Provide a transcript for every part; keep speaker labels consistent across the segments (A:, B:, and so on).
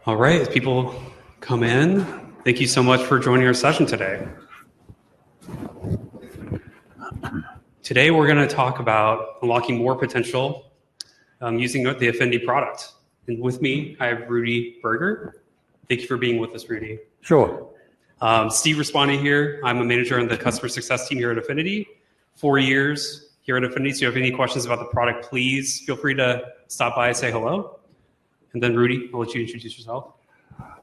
A: All right, as people come in, thank you so much for joining our session today. Today, we're going to talk about unlocking more potential using the Affinity product. And with me, I have Rudy Berger. Thank you for being with us, Rudy.
B: Sure.
A: Steve Responding here. I'm a manager on the customer success team here at Affinity. 4 years here at Affinity. So if you have any questions about the product, please feel free to stop by and say hello. And then Rudy, I'll let you introduce yourself.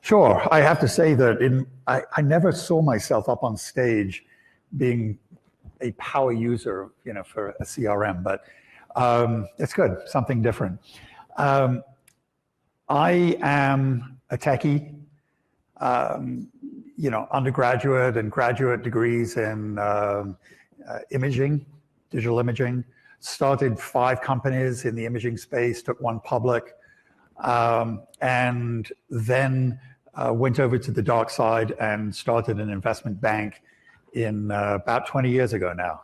B: Sure. I have to say that I never saw myself up on stage being a power user, for a CRM, but it's good, something different. I am a techie, undergraduate and graduate degrees in imaging, digital imaging. Started 5 companies in the imaging space, took one public. And then went over to the dark side and started an investment bank in about 20 years ago now,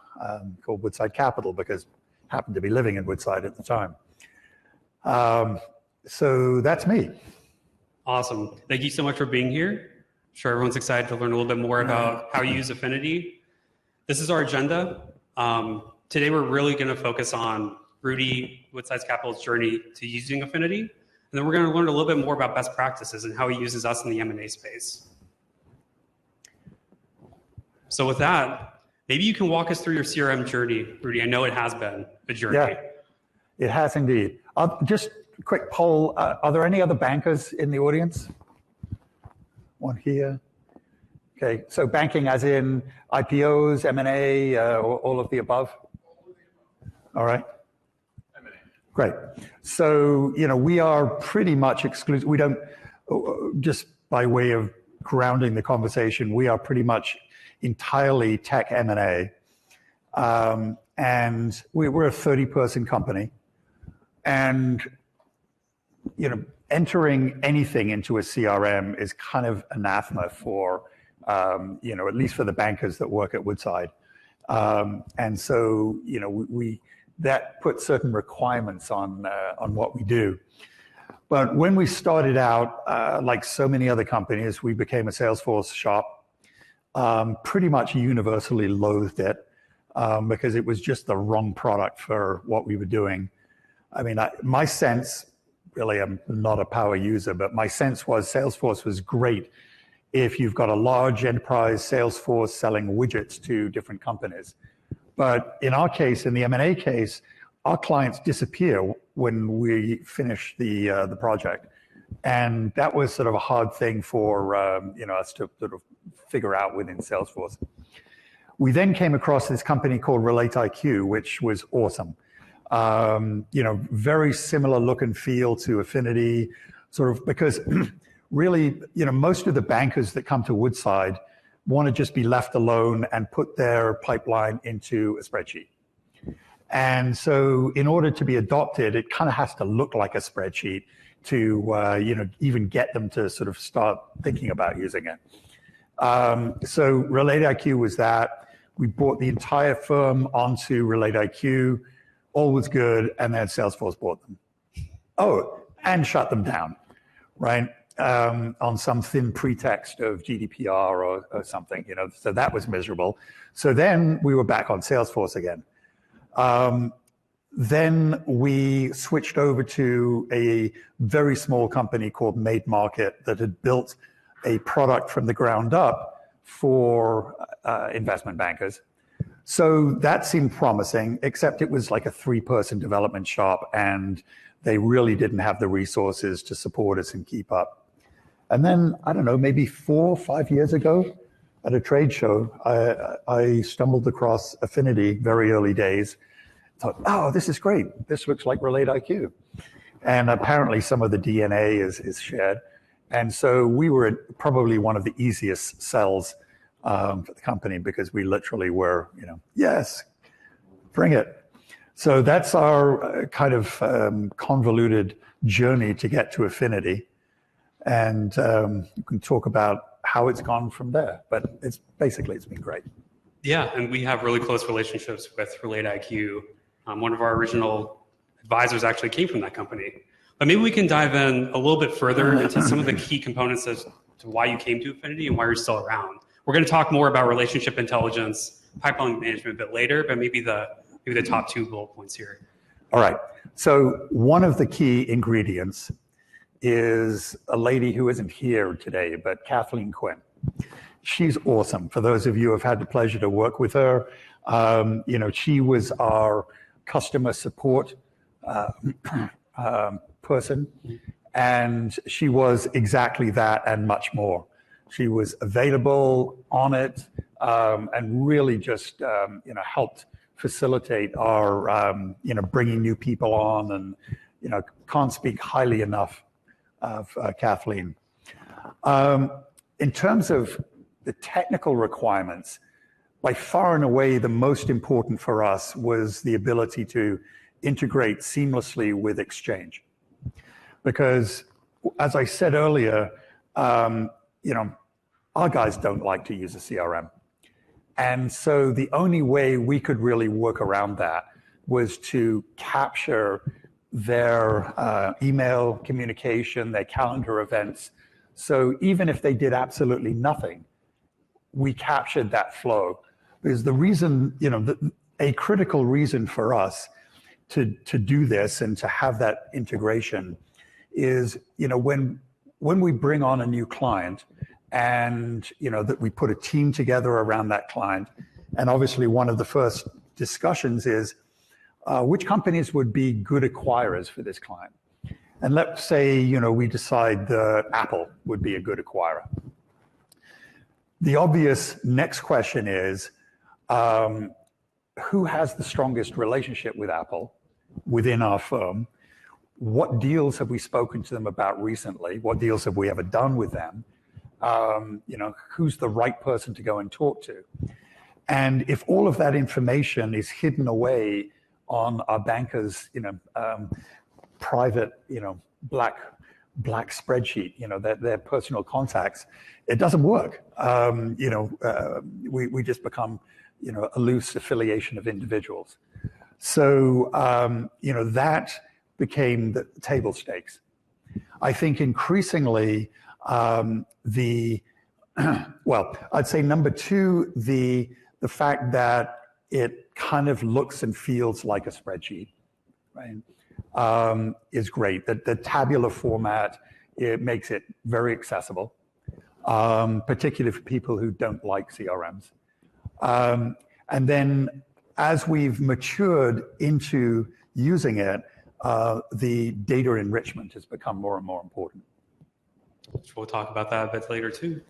B: called Woodside Capital, because I happened to be living in Woodside at the time. So that's me.
A: Awesome. Thank you so much for being here. I'm sure everyone's excited to learn a little bit more about how you use Affinity. This is our agenda. Today, we're really going to focus on Rudy, Woodside Capital's journey to using Affinity. And then we're going to learn a little bit more about best practices and how he uses us in the M&A space. So with that, maybe you can walk us through your CRM journey, Rudy. I know it has been a journey.
B: Yeah, it has indeed. Just a quick poll. Are there any other bankers in the audience? One here. Okay, so banking as in IPOs, M&A, all of the above? All right. Great. So, we are pretty much exclusive. We don't, just by way of grounding the conversation, we are pretty much entirely tech M&A. And we're a 30-person company. And, entering anything into a CRM is kind of anathema for, at least for the bankers that work at Woodside. And so, that puts certain requirements on what we do. But when we started out, like so many other companies, we became a Salesforce shop. Pretty much universally loathed it because it was just the wrong product for what we were doing. I mean, my sense, really, I'm not a power user, but my sense was Salesforce was great if you've got a large enterprise Salesforce selling widgets to different companies. But in our case, in the M&A case, our clients disappear when we finish the project. And that was sort of a hard thing for us to sort of figure out within Salesforce. We then came across this company called RelateIQ, which was awesome. Very similar look and feel to Affinity, sort of because really, most of the bankers that come to Woodside want to just be left alone and put their pipeline into a spreadsheet. And so in order to be adopted, it kind of has to look like a spreadsheet to, even get them to sort of start thinking about using it. So RelateIQ was that. We brought the entire firm onto RelateIQ. All was good, and then Salesforce bought them. Oh, and shut them down, right? On some thin pretext of GDPR or something, so that was miserable. So then we were back on Salesforce again. Then we switched over to a very small company called Made Market that had built a product from the ground up for investment bankers. So that seemed promising, except it was like a 3-person development shop, and they really didn't have the resources to support us and keep up. And then, I don't know, maybe 4 or 5 years ago at a trade show, I stumbled across Affinity, very early days. Thought, oh, this is great. This looks like RelateIQ. And apparently some of the DNA is shared. And so we were probably one of the easiest sells for the company because we literally were, yes, bring it. So that's our kind of convoluted journey to get to Affinity. And you can talk about how it's gone from there, but it's been great.
A: Yeah, and we have really close relationships with RelateIQ. One of our original advisors actually came from that company. But maybe we can dive in a little bit further into some of the key components as to why you came to Affinity and why you're still around. We're going to talk more about relationship intelligence, pipeline management a bit later, but maybe the top 2 bullet points here.
B: All right. So one of the key ingredients is a lady who isn't here today, but Kathleen Quinn. She's awesome. For those of you who have had the pleasure to work with her, she was our customer support person, and she was exactly that and much more. She was available, on it, and really just helped facilitate our bringing new people on, and can't speak highly enough of Kathleen. In terms of the technical requirements, by far and away the most important for us was the ability to integrate seamlessly with Exchange. Because, as I said earlier, our guys don't like to use a CRM. And so the only way we could really work around that was to capture their email communication, their calendar events. So even if they did absolutely nothing, we captured that flow. Because the reason, a critical reason for us to do this and to have that integration is, when we bring on a new client and, that we put a team together around that client, and obviously one of the first discussions is which companies would be good acquirers for this client. And let's say, we decide that Apple would be a good acquirer. The obvious next question is, who has the strongest relationship with Apple within our firm? What deals have we spoken to them about recently? What deals have we ever done with them? Who's the right person to go and talk to? And if all of that information is hidden away on our bankers, private, black spreadsheet, their personal contacts, it doesn't work. We just become, a loose affiliation of individuals. So, that became the table stakes. I think increasingly, I'd say number 2, the fact that it kind of looks and feels like a spreadsheet, right, is great. The tabular format, it makes it very accessible, particularly for people who don't like CRMs. And then as we've matured into using it, the data enrichment has become more and more important.
A: We'll talk about that a bit later too.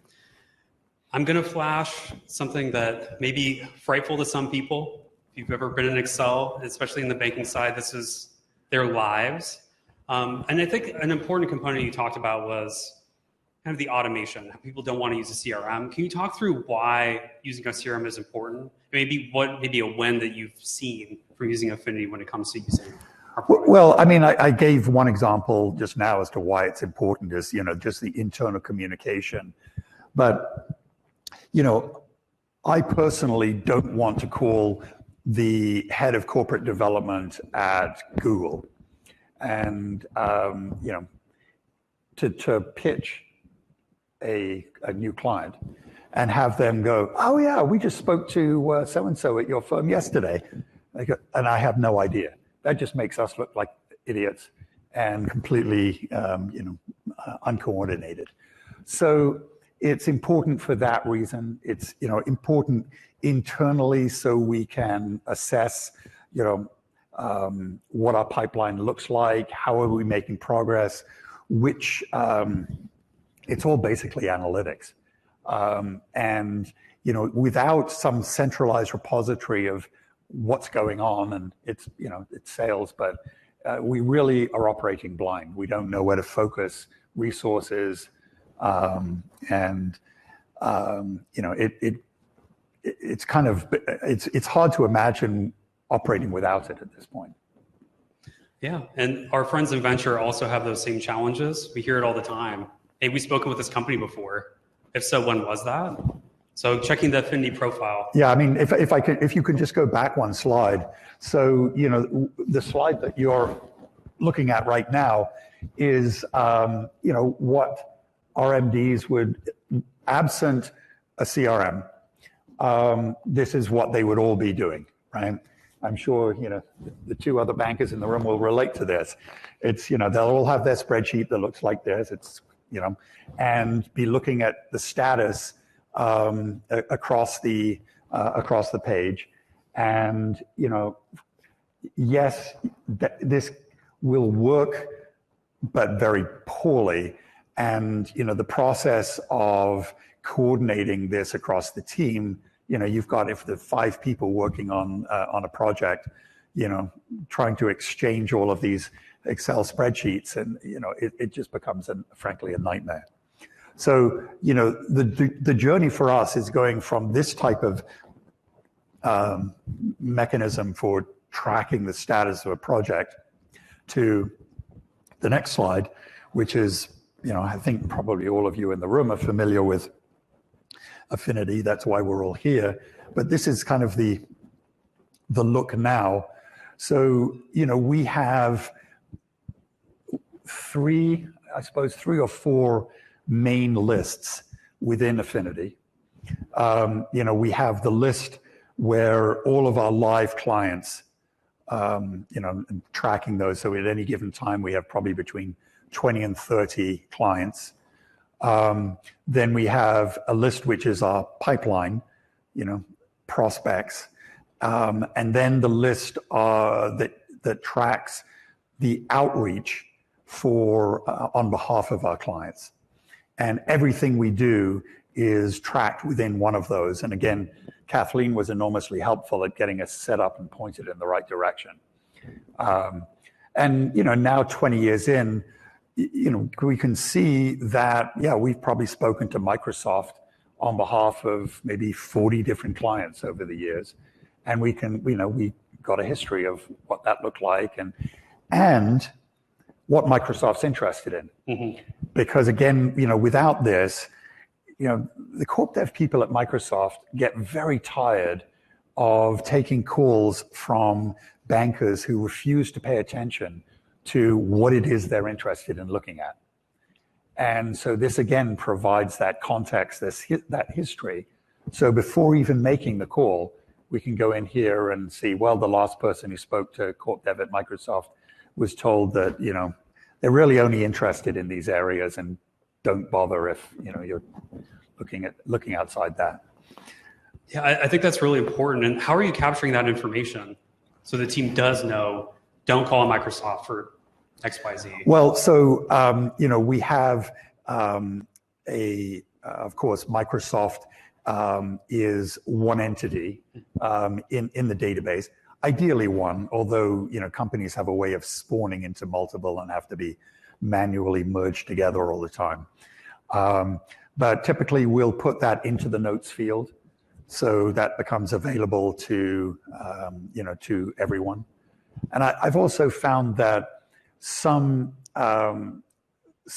A: I'm going to flash something that may be frightful to some people. If you've ever been in Excel, especially in the banking side, this is their lives. And I think an important component you talked about was kind of the automation. People don't want to use a CRM. Can you talk through why using a CRM is important? Maybe a win that you've seen from using Affinity when it comes to using our product?
B: Well, I mean, I gave one example just now as to why it's important is, just the internal communication. But, I personally don't want to call the head of corporate development at Google and, to pitch a new client and have them go, oh yeah, we just spoke to so-and-so at your firm yesterday. And I have no idea. That just makes us look like idiots and completely, uncoordinated. So it's important for that reason. It's, important internally so we can assess, what our pipeline looks like, how are we making progress, which, it's all basically analytics. And, without some centralized repository of what's going on, and it's, it's sales, but we really are operating blind. We don't know where to focus resources. It's kind of, it's hard to imagine operating without it at this point.
A: Yeah, and our friends in venture also have those same challenges. We hear it all the time. Hey, we've spoken with this company before. If so, when was that? So checking the Affinity profile.
B: Yeah, I mean, if you could just go back one slide. So, the slide that you're looking at right now is, what RMDs would, absent a CRM, this is what they would all be doing, right? I'm sure, the two other bankers in the room will relate to this. It's, they'll all have their spreadsheet that looks like this. It's, and be looking at the status across the page. And, yes, this will work, but very poorly. And, the process of coordinating this across the team, you've got, if the 5 people working on a project, trying to exchange all of these Excel spreadsheets, and it just becomes, frankly, a nightmare. So the journey for us is going from this type of mechanism for tracking the status of a project to the next slide, which is, I think probably all of you in the room are familiar with Affinity. That's why we're all here. But this is kind of the look now. So, we have 3 or 4 main lists within Affinity. We have the list where all of our live clients, and tracking those. So at any given time, we have probably between 20 and 30 clients. Then we have a list which is our pipeline, prospects. And then the list that tracks the outreach for on behalf of our clients. And everything we do is tracked within one of those. And again, Kathleen was enormously helpful at getting us set up and pointed in the right direction. And now 20 years in, we can see that, yeah, we've probably spoken to Microsoft on behalf of maybe 40 different clients over the years. And we got a history of what that looked like and what Microsoft's interested in. Mm-hmm. Because again, without this, the corp dev people at Microsoft get very tired of taking calls from bankers who refuse to pay attention to what it is they're interested in looking at. And so this again provides that context, that history. So before even making the call, we can go in here and see, well, the last person who spoke to corp dev at Microsoft was told that, they're really only interested in these areas and don't bother if, you're looking outside that.
A: Yeah, I think that's really important. And how are you capturing that information so the team does know, don't call Microsoft for XYZ?
B: Well, so, we have of course, Microsoft is one entity in the database, ideally one, although, companies have a way of spawning into multiple and have to be manually merged together all the time. But typically we'll put that into the notes field. So that becomes available to, to everyone. And I've also found that some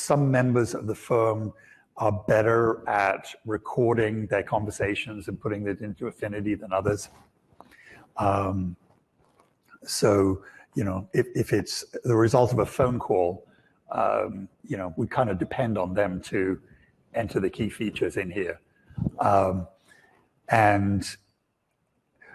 B: members of the firm are better at recording their conversations and putting it into Affinity than others. So, if it's the result of a phone call, we kind of depend on them to enter the key features in here. And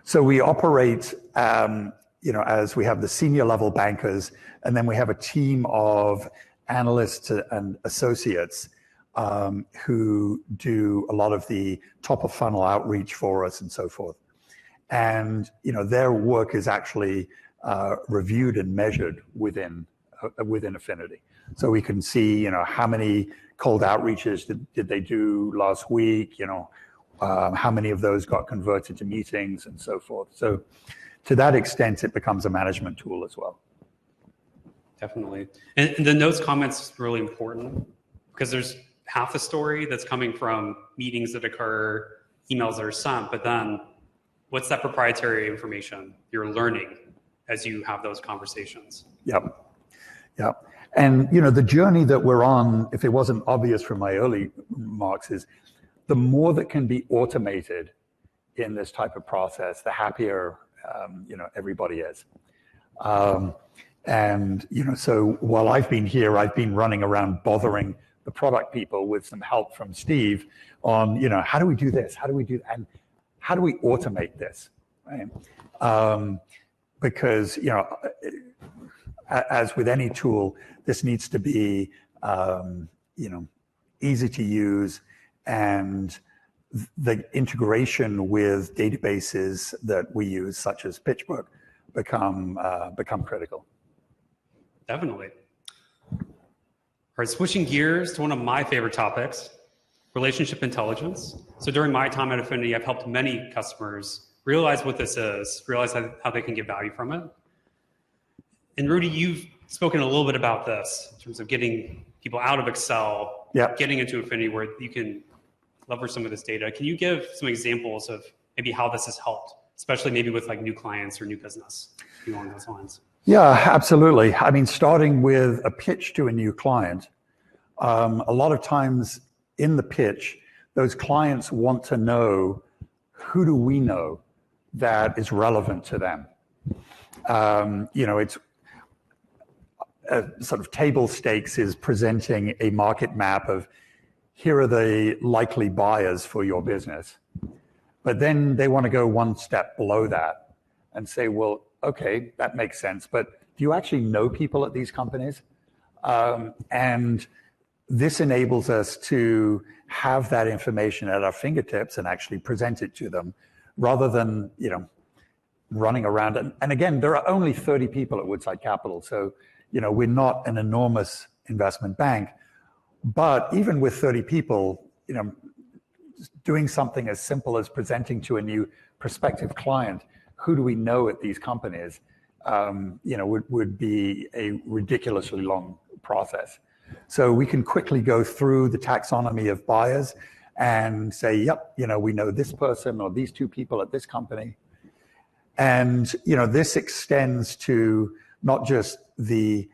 B: so we operate, as we have the senior level bankers, and then we have a team of analysts and associates who do a lot of the top of funnel outreach for us and so forth. And, their work is actually reviewed and measured within Affinity. So we can see, how many cold outreaches did they do last week, how many of those got converted to meetings and so forth. So to that extent, it becomes a management tool as well.
A: Definitely. And the notes comments is really important because there's half the story that's coming from meetings that occur, emails that are sent, but then what's that proprietary information you're learning as you have those conversations?
B: Yep. And, the journey that we're on, if it wasn't obvious from my early remarks, is the more that can be automated in this type of process, the happier, everybody is. And, so while I've been here, I've been running around bothering the product people with some help from Steve on, how do we do this? How do we do that? And how do we automate this? Right? Because, as with any tool, this needs to be, easy to use, and the integration with databases that we use, such as PitchBook, become critical.
A: Definitely. All right, switching gears to one of my favorite topics, relationship intelligence. So during my time at Affinity, I've helped many customers realize what this is, realize how they can get value from it. And Rudy, you've spoken a little bit about this in terms of getting people out of Excel, getting into Affinity where you can leverage some of this data. Can you give some examples of maybe how this has helped, especially maybe with like new clients or new business along those lines?
B: Yeah, absolutely. I mean, starting with a pitch to a new client, a lot of times in the pitch, those clients want to know, who do we know that is relevant to them? It's sort of table stakes is presenting a market map of, here are the likely buyers for your business. But then they want to go one step below that and say, well, okay, that makes sense, but do you actually know people at these companies? And this enables us to have that information at our fingertips and actually present it to them, rather than running around. And again, there are only 30 people at Woodside Capital, so we're not an enormous investment bank. But even with 30 people, doing something as simple as presenting to a new prospective client, who do we know at these companies, would be a ridiculously long process. So we can quickly go through the taxonomy of buyers and say, yep, we know this person or these two people at this company. And, this extends to not just the,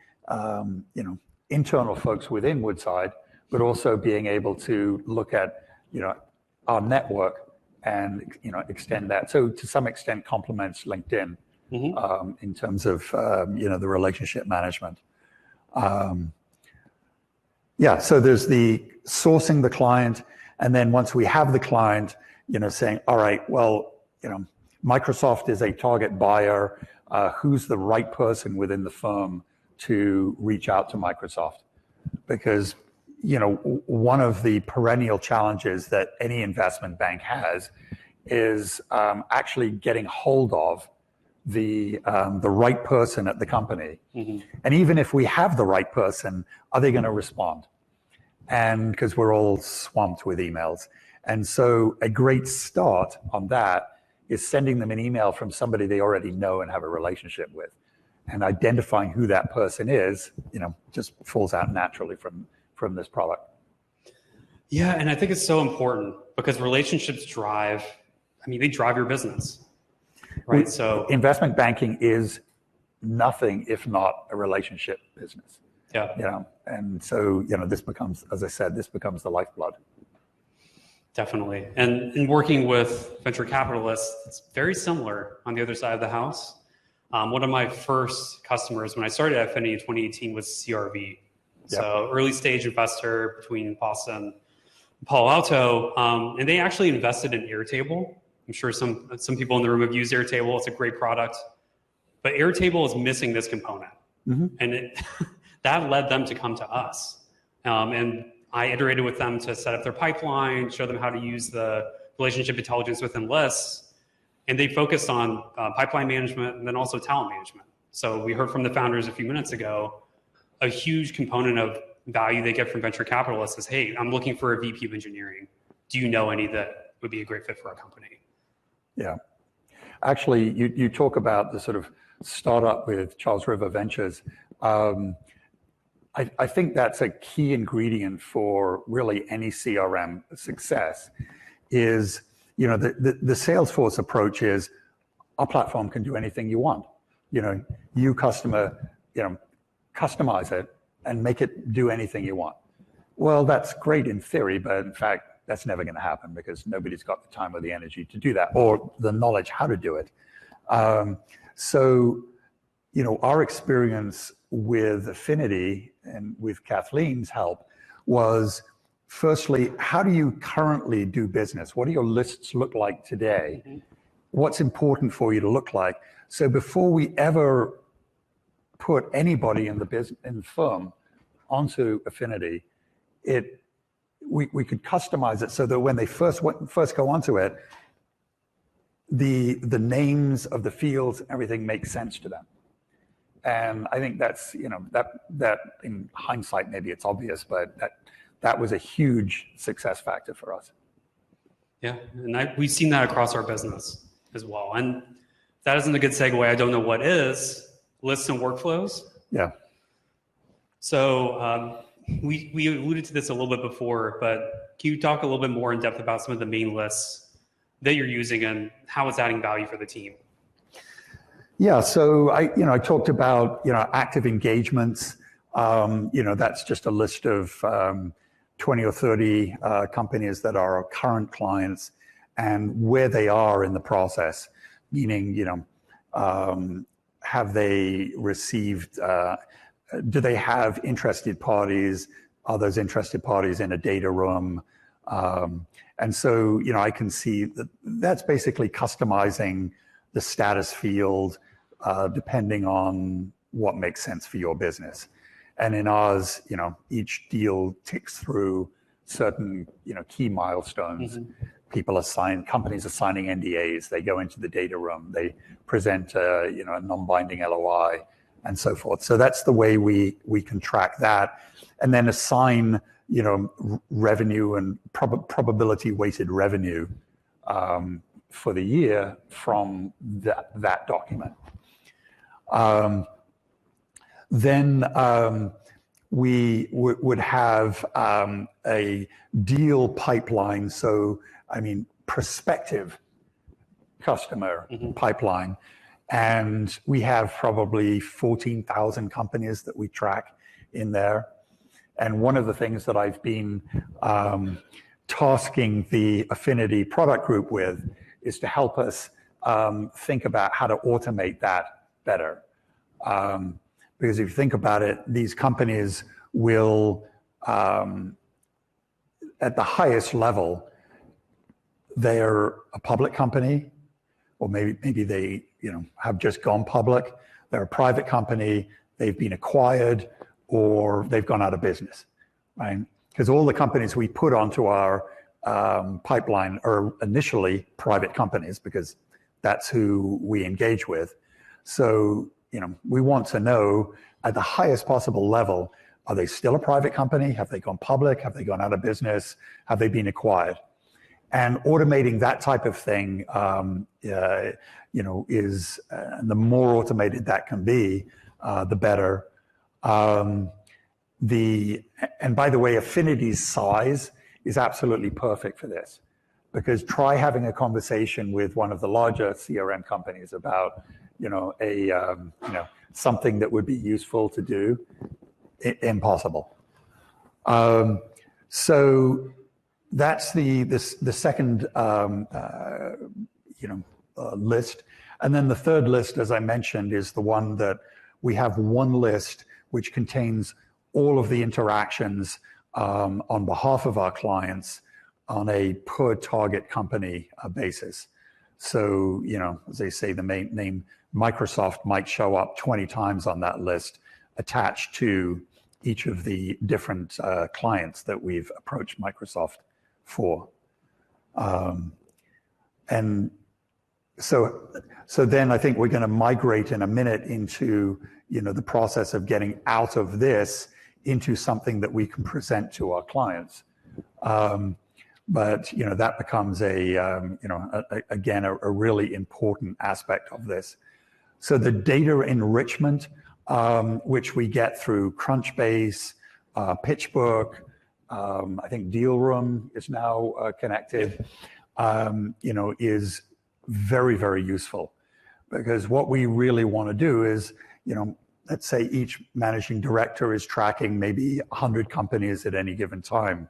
B: internal folks within Woodside, but also being able to look at, our network and, extend that. So to some extent complements LinkedIn in terms of, the relationship management. So there's the sourcing the client. And then once we have the client, saying, all right, well, Microsoft is a target buyer. Who's the right person within the firm to reach out to Microsoft? Because, one of the perennial challenges that any investment bank has is actually getting hold of the right person at the company. And even if we have the right person, are they going to respond? And because we're all swamped with emails. And so a great start on that is sending them an email from somebody they already know and have a relationship with. And identifying who that person is, just falls out naturally from this product.
A: Yeah, and I think it's so important because relationships drive your business, right? So
B: investment banking is nothing if not a relationship business.
A: Yeah.
B: And so, this becomes, as I said, the lifeblood.
A: Definitely. And in working with venture capitalists, it's very similar on the other side of the house. One of my first customers when I started at Affinity in 2018 was CRV. So early stage investor between Boston and Palo Alto. And they actually invested in Airtable. I'm sure some people in the room have used Airtable. It's a great product. But Airtable is missing this component. And that led them to come to us. And I iterated with them to set up their pipeline, show them how to use the relationship intelligence within lists. And they focused on pipeline management and then also talent management. So we heard from the founders a few minutes ago, a huge component of value they get from venture capitalists is, hey, I'm looking for a VP of engineering. Do you know any that would be a great fit for our company?
B: Yeah. Actually, you talk about the sort of startup with Charles River Ventures. I think that's a key ingredient for really any CRM success is, the Salesforce approach is our platform can do anything you want. You customer, customize it and make it do anything you want. Well, that's great in theory, but in fact, that's never going to happen because nobody's got the time or the energy to do that or the knowledge how to do it. So, our experience with Affinity and with Kathleen's help was, firstly, how do you currently do business? What do your lists look like today? What's important for you to look like? So before we ever put anybody in the firm onto Affinity, we could customize it so that when they first go onto it, the names of the fields, everything makes sense to them. And I think that's, that in hindsight, maybe it's obvious, but that was a huge success factor for us.
A: Yeah, and we've seen that across our business as well. And if that isn't a good segue, I don't know what is, lists and workflows.
B: Yeah.
A: So we alluded to this a little bit before, but can you talk a little bit more in depth about some of the main lists that you're using and how it's adding value for the team?
B: Yeah, so I talked about active engagements. That's just a list of 20 or 30 companies that are our current clients and where they are in the process. Meaning, have they received? Do they have interested parties? Are those interested parties in a data room? And so I can see that that's basically customizing the status field depending on what makes sense for your business. And in ours, each deal ticks through certain, key milestones. Mm-hmm. Companies are signing NDAs. They go into the data room. They present, a non-binding LOI, and so forth. So that's the way we can track that, and then assign, revenue and probability-weighted revenue for the year from that document. Then we would have a deal pipeline. So, prospective customer pipeline. And we have probably 14,000 companies that we track in there. And one of the things that I've been tasking the Affinity product group with is to help us think about how to automate that better. Because if you think about it, these companies will, at the highest level, they're a public company, or maybe they have just gone public. They're a private company, they've been acquired, or they've gone out of business, right? Because all the companies we put onto our pipeline are initially private companies, because that's who we engage with. So, we want to know at the highest possible level, are they still a private company? Have they gone public? Have they gone out of business? Have they been acquired? And automating that type of thing, is the more automated that can be, the better. And by the way, Affinity's size is absolutely perfect for this, because try having a conversation with one of the larger CRM companies about, something that would be useful to do. Impossible. So that's the second list, and then the third list, as I mentioned, is the one that we have one list which contains all of the interactions on behalf of our clients on a per target company basis. So as they say, the main name Microsoft might show up 20 times on that list, attached to each of the different clients that we've approached Microsoft for. And so then I think we're going to migrate in a minute into the process of getting out of this into something that we can present to our clients. But that becomes again a really important aspect of this. So the data enrichment, which we get through Crunchbase, PitchBook, I think Deal Room is now connected, is very, very useful. Because what we really want to do is, let's say each managing director is tracking maybe 100 companies at any given time.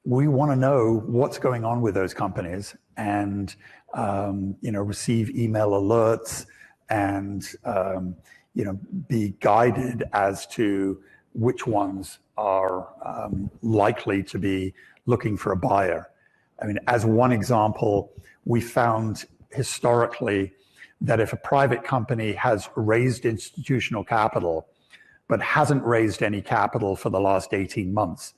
B: we want to know what's going on with those companies and, receive email alerts and, be guided as to which ones are likely to be looking for a buyer. I mean, as one example, we found historically that if a private company has raised institutional capital, but hasn't raised any capital for the last 18 months,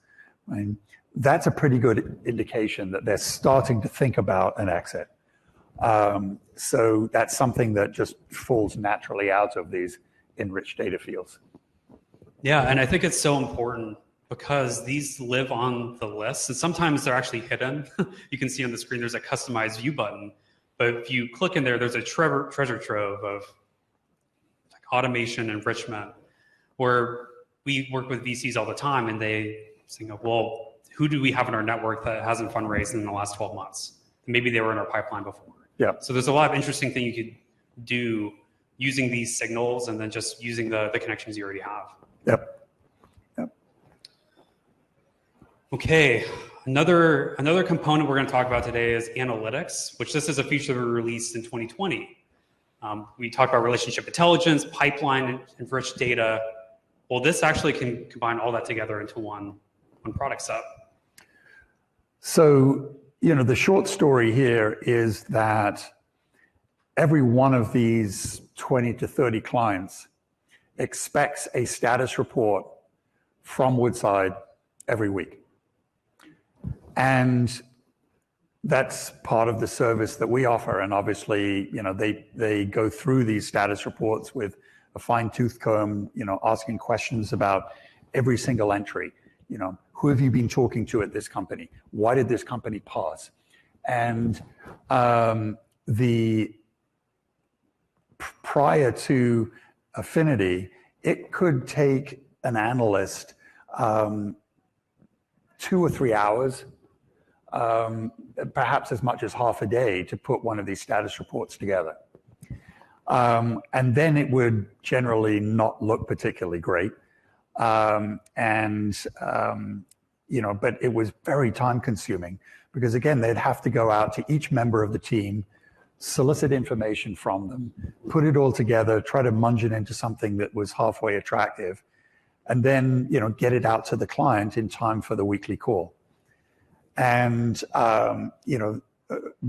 B: I mean, that's a pretty good indication that they're starting to think about an exit. So that's something that just falls naturally out of these enriched data fields.
A: Yeah, and I think it's so important because these live on the list, and sometimes they're actually hidden. You can see on the screen there's a customized view button, but if you click in there, there's a treasure trove of like automation enrichment, where we work with VCs all the time, and they think, well, who do we have in our network that hasn't fundraised in the last 12 months? Maybe they were in our pipeline before.
B: Yeah.
A: So there's a lot of interesting things you could do using these signals and then just using the connections you already have.
B: Yep.
A: Okay, another component we're going to talk about today is analytics, which this is a feature we released in 2020. We talked about relationship intelligence, pipeline, enriched data. Well, this actually can combine all that together into one product set.
B: So, the short story here is that every one of these 20 to 30 clients expects a status report from Woodside every week. And that's part of the service that we offer. And obviously, they go through these status reports with a fine-tooth comb, asking questions about every single entry. Who have you been talking to at this company? Why did this company pause? And prior to Affinity, it could take an analyst 2 or 3 hours, perhaps as much as half a day, to put one of these status reports together. And then it would generally not look particularly great. But it was very time consuming because, again, they'd have to go out to each member of the team, solicit information from them, put it all together, try to munge it into something that was halfway attractive, and then, get it out to the client in time for the weekly call. And,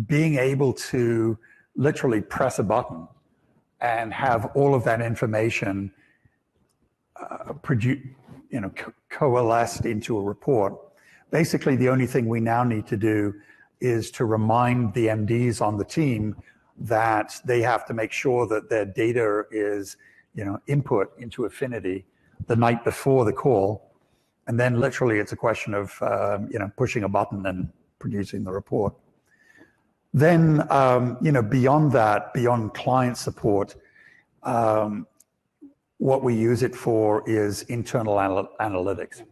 B: being able to literally press a button and have all of that information coalesced into a report. Basically, the only thing we now need to do is to remind the MDs on the team that they have to make sure that their data is, input into Affinity the night before the call. And then literally it's a question of, pushing a button and producing the report. Then, beyond that, beyond client support, what we use it for is internal analytics.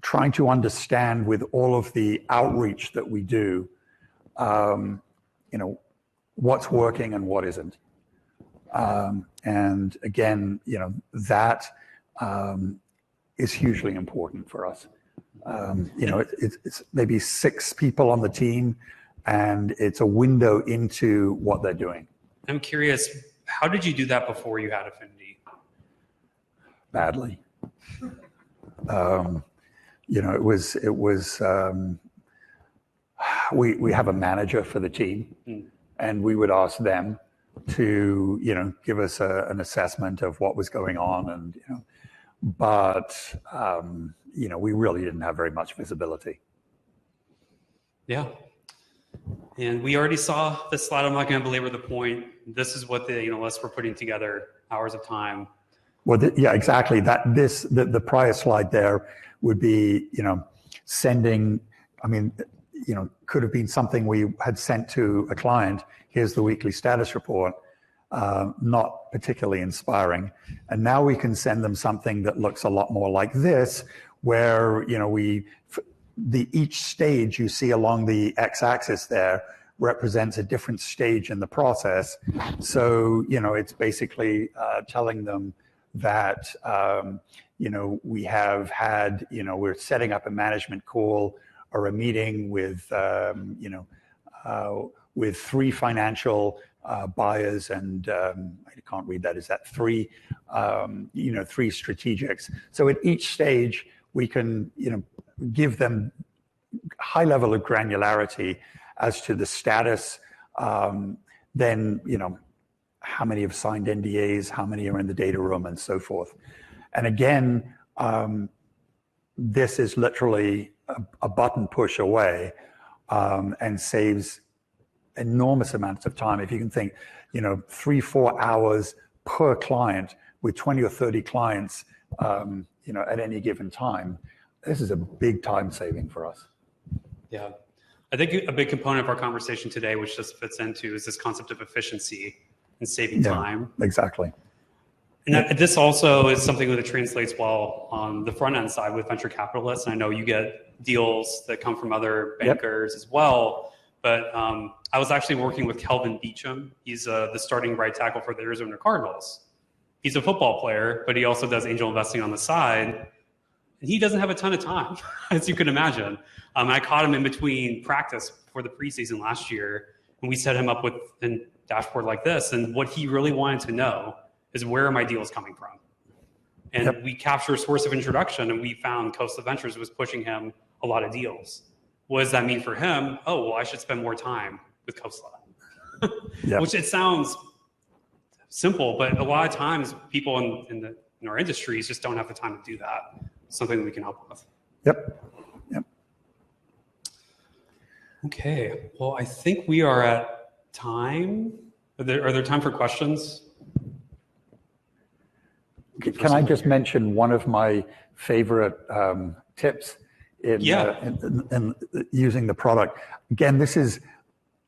B: Trying to understand with all of the outreach that we do, what's working and what isn't. And again, that is hugely important for us. It's maybe 6 people on the team, and it's a window into what they're doing.
A: I'm curious, how did you do that before you had Affinity?
B: Badly. We have a manager for the team, and we would ask them to, give us an assessment of what was going on, and but we really didn't have very much visibility.
A: Yeah. And we already saw this slide. I'm not going to belabor the point. This is what the analysts were putting together, hours of time.
B: Well, yeah, exactly. The prior slide there would be, sending. I mean, could have been something we had sent to a client. Here's the weekly status report. Not particularly inspiring. And now we can send them something that looks a lot more like this, where each stage you see along the x-axis there represents a different stage in the process. So it's basically telling them that, we have had, we're setting up a management call or a meeting with, with 3 financial buyers and I can't read that. Is that 3, 3 strategics? So at each stage, we can, give them high level of granularity as to the status. Then, how many have signed NDAs, how many are in the data room, and so forth. And again, this is literally a button push away, and saves enormous amounts of time. If you can think, 3-4 hours per client with 20 or 30 clients, at any given time, this is a big time saving for us.
A: Yeah. I think a big component of our conversation today, which just fits into, is this concept of efficiency and saving time.
B: Exactly.
A: And this also is something that translates well on the front end side with venture capitalists. And I know you get deals that come from other bankers as well. But I was actually working with Kelvin Beacham. He's the starting right tackle for the Arizona Cardinals. He's a football player, but he also does angel investing on the side. And he doesn't have a ton of time, as you can imagine. I caught him in between practice for the preseason last year, and we set him up with a dashboard like this. And what he really wanted to know is, where are my deals coming from? And we capture a source of introduction, and we found Coastal Ventures was pushing him a lot of deals. What does that mean for him? Oh, well, I should spend more time with Coastal. Which it sounds simple, but a lot of times people in our industries just don't have the time to do that. Something that we can help with.
B: Yep.
A: Okay. Well, I think we are at time. Are there time for questions?
B: Can I just mention one of my favorite tips in using the product? Again, this is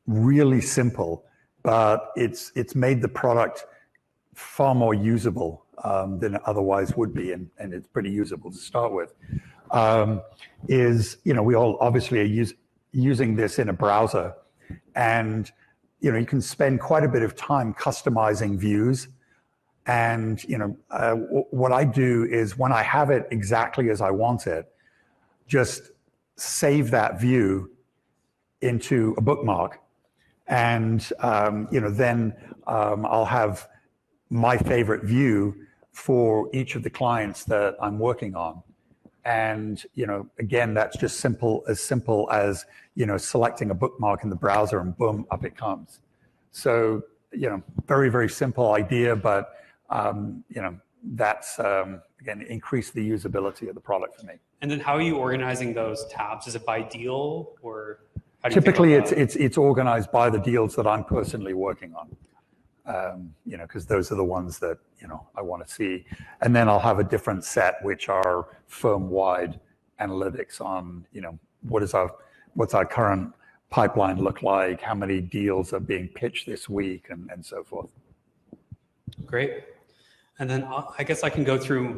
B: really simple, but it's made the product far more usable than it otherwise would be, and it's pretty usable to start with. We all obviously are using this in a browser, and you can spend quite a bit of time customizing views. And what I do is, when I have it exactly as I want it, just save that view into a bookmark, and then I'll have my favorite view for each of the clients that I'm working on. And again, that's just simple as selecting a bookmark in the browser, and boom, up it comes. So very, very simple idea, but that's again, increase the usability of the product for me.
A: And then how are you organizing those tabs? Is it by deal, or how do you
B: typically it's organized by the deals that I'm personally working on, because those are the ones that I want to see. And then I'll have a different set which are firm-wide analytics on what's our current pipeline look like, how many deals are being pitched this week, and so forth.
A: Great. And then I guess I can go through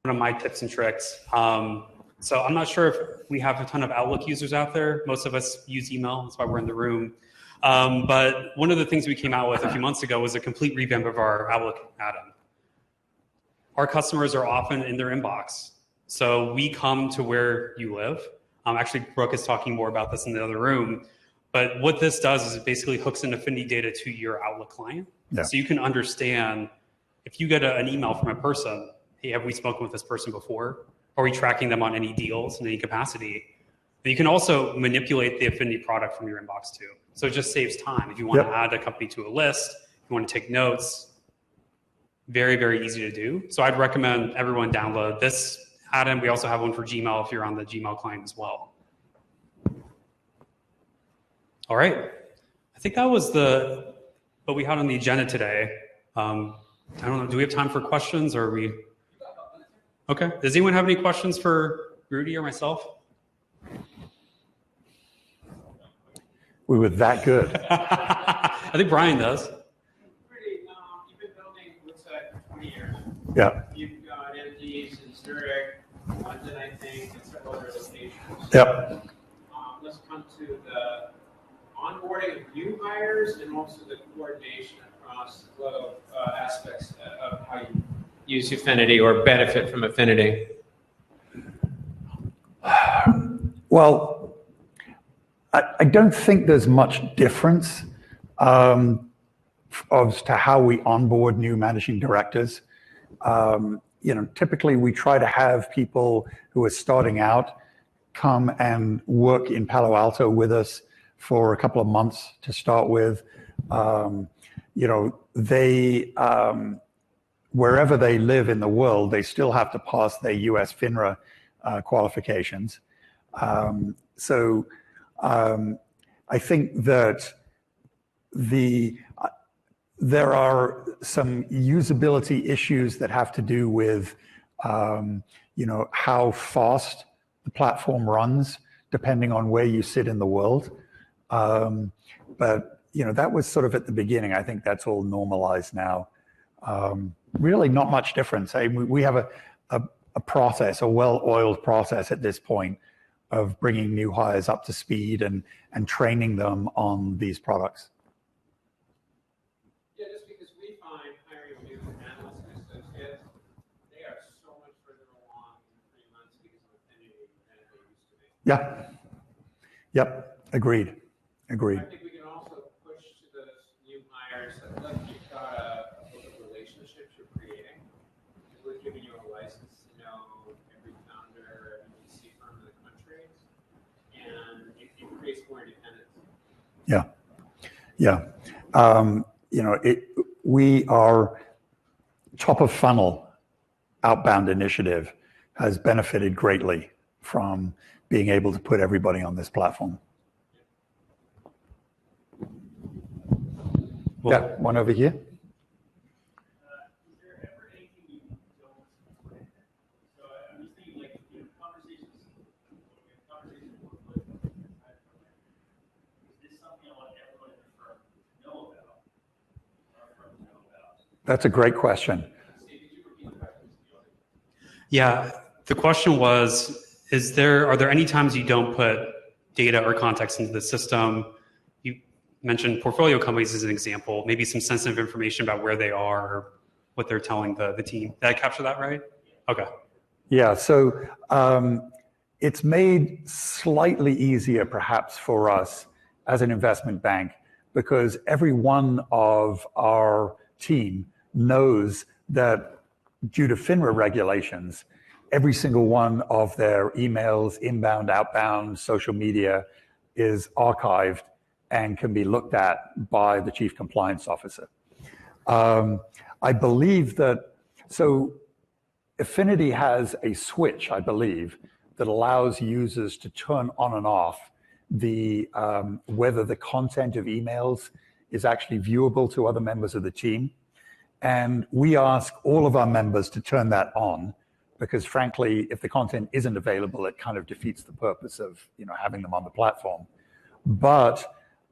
A: one of my tips and tricks. So I'm not sure if we have a ton of Outlook users out there. Most of us use email. That's why we're in the room. But one of the things we came out with a few months ago was a complete revamp of our Outlook add-on. Our customers are often in their inbox. So we come to where you live. Actually, Brooke is talking more about this in the other room. But what this does is it basically hooks in Affinity data to your Outlook client. Yeah. So you can understand, if you get an email from a person, hey, have we spoken with this person before? Are we tracking them on any deals in any capacity? But you can also manipulate the Affinity product from your inbox too. So it just saves time. If you want to add a company to a list, you want to take notes, very, very easy to do. So I'd recommend everyone download this add-in. We also have one for Gmail if you're on the Gmail client as well. All right. I think that was what we had on the agenda today. I don't know. Do we have time for questions, or are we? Okay. Does anyone have any questions for Rudy or myself?
B: We were that good.
A: I think Brian does.
C: You've been building Woodside for 20 years.
B: Yeah.
C: You've got entities in Zurich, London, I think, and several other locations.
B: Yep.
C: Let's come to the onboarding of new hires and also the coordination across the globe aspects of how you use Affinity or benefit from Affinity?
B: Well, I don't think there's much difference as to how we onboard new managing directors. Typically we try to have people who are starting out come and work in Palo Alto with us for a couple of months to start with. They wherever they live in the world, they still have to pass their US FINRA qualifications. I think that there are some usability issues that have to do with how fast the platform runs, depending on where you sit in the world. But that was sort of at the beginning. I think that's all normalized now. Really not much difference. We have a process, a well-oiled process at this point of bringing new hires up to speed and training them on these products.
C: Yeah, just because we find hiring new analysts and associates, they are so much further along in 3 months because of Affinity than they used to be.
B: Yeah. Yep. Agreed.
C: I think we can also push to those new hires that look, you've got a book of relationships you're creating. We're giving you a license to know every founder, every VC firm in the country, and it creates more independence.
B: Yeah. We are top of funnel outbound initiative has benefited greatly from being able to put everybody on this platform.
A: Well,
B: Yeah, one over here.
D: Is there ever anything you don't plan? So I'm just thinking, like, conversations with, is this something I want everyone in the firm to know about? Our firm to know about?
B: That's a great question.
A: yeah, the question was, are there any times you don't put data or context into the system? You mentioned portfolio companies as an example, maybe some sensitive information about where they are or what they're telling the team. Did I capture that right? Okay.
B: Yeah, so it's made slightly easier perhaps for us as an investment bank because every one of our team knows that due to FINRA regulations, every single one of their emails, inbound, outbound, social media is archived and can be looked at by the chief compliance officer. I believe that, so Affinity has a switch, I believe, that allows users to turn on and off whether the content of emails is actually viewable to other members of the team. And we ask all of our members to turn that on because frankly, if the content isn't available, it kind of defeats the purpose of having them on the platform. But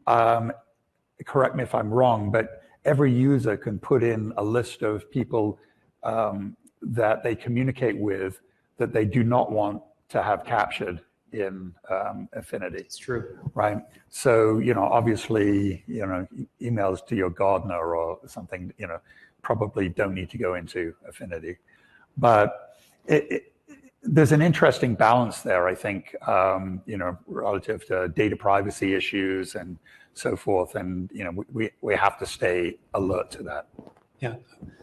B: correct me if I'm wrong, but every user can put in a list of people that they communicate with that they do not want to have captured in Affinity.
A: It's true.
B: Right? So, obviously, emails to your gardener or something, probably don't need to go into Affinity. But there's an interesting balance there, I think, relative to data privacy issues and so forth. And, we have to stay alert to that.
A: Yeah.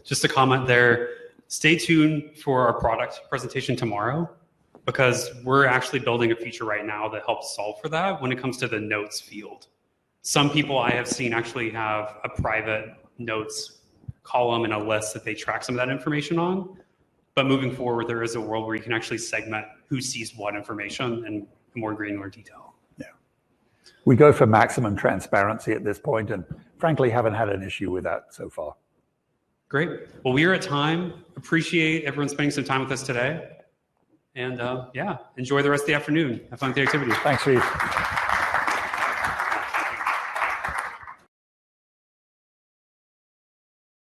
A: Just a comment there. Stay tuned for our product presentation tomorrow because we're actually building a feature right now that helps solve for that when it comes to the notes field. Some people I have seen actually have a private notes column and a list that they track some of that information on. But moving forward, there is a world where you can actually segment who sees what information in more granular detail.
B: Yeah. We go for maximum transparency at this point and frankly haven't had an issue with that so far.
A: Great. Well, we are at time. Appreciate everyone spending some time with us today. And yeah, enjoy the rest of the afternoon. Have fun with the activities.
B: Thanks, Steve.